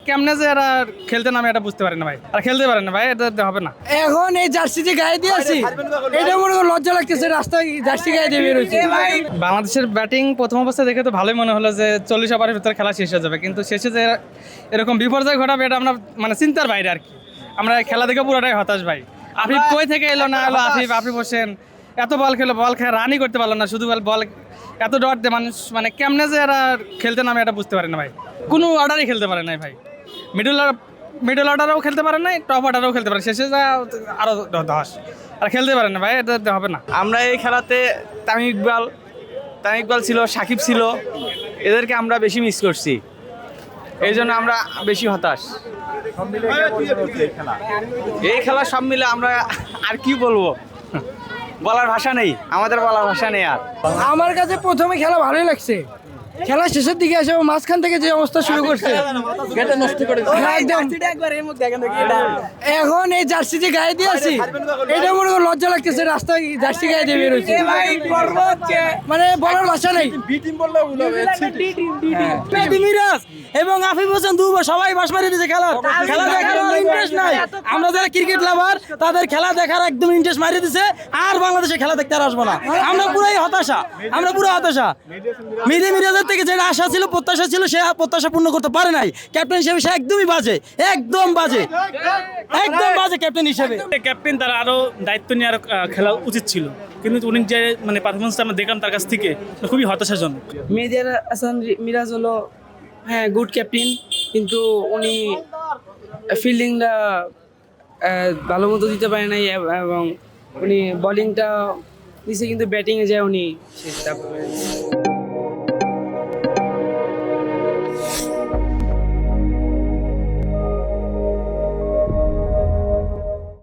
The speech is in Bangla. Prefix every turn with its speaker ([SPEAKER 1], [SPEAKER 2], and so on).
[SPEAKER 1] কেমনে যে এরা খেলতে নামে এটা বুঝতে পারে না ভাই, আর খেলতে পারে না ভাই, এটা হবে না।
[SPEAKER 2] এখন এই জার্সি যে গায়ে দিয়ে আছি এটা মনে করে লজ্জা লাগতেছে, রাস্তায় জার্সি গায়ে দিয়ে বেরোচ্ছে।
[SPEAKER 1] বাংলাদেশের ব্যাটিং প্রথম অবস্থায় দেখে তো ভালোই মনে হলো যে 40 ওভারের ভিতরে খেলা শেষ হয়ে যাবে, কিন্তু শেষে যে এরকম বিপর্যয় ঘটাবে এটা আমরা মানে চিন্তার বাইরে আর কি। আমরা খেলা দেখে পুরোটাই হতাশ ভাই। আফিফ কই থেকে এলো না এলো, আফিফ হোসেন এত বল খেলো, বল খেয়ে রানই করতে পারলো না, শুধু বল এত ডট দিয়ে মানুষ মানে কেমনে যে এরা খেলতে নামে এটা বুঝতে পারে না ভাই। কোনো অর্ডারই খেলতে পারে নাই ভাই, মিডল অর্ডারও খেলতে পারে নাই, টপ অর্ডারও খেলতে পারে, শেষে যা আরও ধস, আর খেলতে পারে না ভাই, এটা হবে না।
[SPEAKER 3] আমরা এই খেলাতে তামিম ইকবাল ছিল, সাকিব ছিল, এদেরকে আমরা বেশি মিস করছি, এই জন্য আমরা বেশি হতাশ। এই খেলা সব মিলে আমরা আর কি বলবো, বলার ভাষা নেই, আমাদের বলার ভাষা নেই আর।
[SPEAKER 2] আমার কাছে প্রথমে খেলা ভালোই লাগছে, খেলা শেষের দিকে এসে মাঝখান থেকে যে অবস্থা শুরু করছে হ্যাঁ, একদম। এখন এই জার্সি যে গায়ে দিয়ে আছি এটা মনে করে লজ্জা লাগতেছে, রাস্তায় জার্সি গায়ে দিয়ে বেরোচ্ছে, মানে বলার ভাষা নেই।
[SPEAKER 4] মিরাজ এবং আফিফ হোসেন দুবার সবাই বাস মারিয়ে দিয়েছে, খেলা দেখার ইন্টারেস্ট নাই। আমরা যারা ক্রিকেট লাভার তাদের খেলা দেখার একদম ইন্টারেস্ট মারিয়ে দিছে, আর বাংলাদেশে খেলা দেখতে আর আসবো না। আমরা পুরো হতাশা। মিরাজের থেকে যেটা আশা ছিল, প্রত্যাশা ছিল, সে প্রত্যাশা পূর্ণ করতে পারে নাই। ক্যাপ্টেন হিসেবে সে একদমই বাজে, একদম বাজে ক্যাপ্টেন হিসেবে।
[SPEAKER 5] ক্যাপ্টেন তার আরও দায়িত্ব নিয়ে আরও খেলা উচিত ছিল, কিন্তু উনি যে মানে পারফরমেন্সটা আমরা দেখলাম তার কাছ থেকে খুবই হতাশাজনক।
[SPEAKER 4] মেহেদী হাসান মিরাজ হলো হ্যাঁ গুড ক্যাপ্টেন, কিন্তু উনি ফিল্ডিংটা ভালো মতো দিতে পারে নাই, এবং উনি বোলিংটা দিছে কিন্তু ব্যাটিংয়ে যায় উনি শেষটা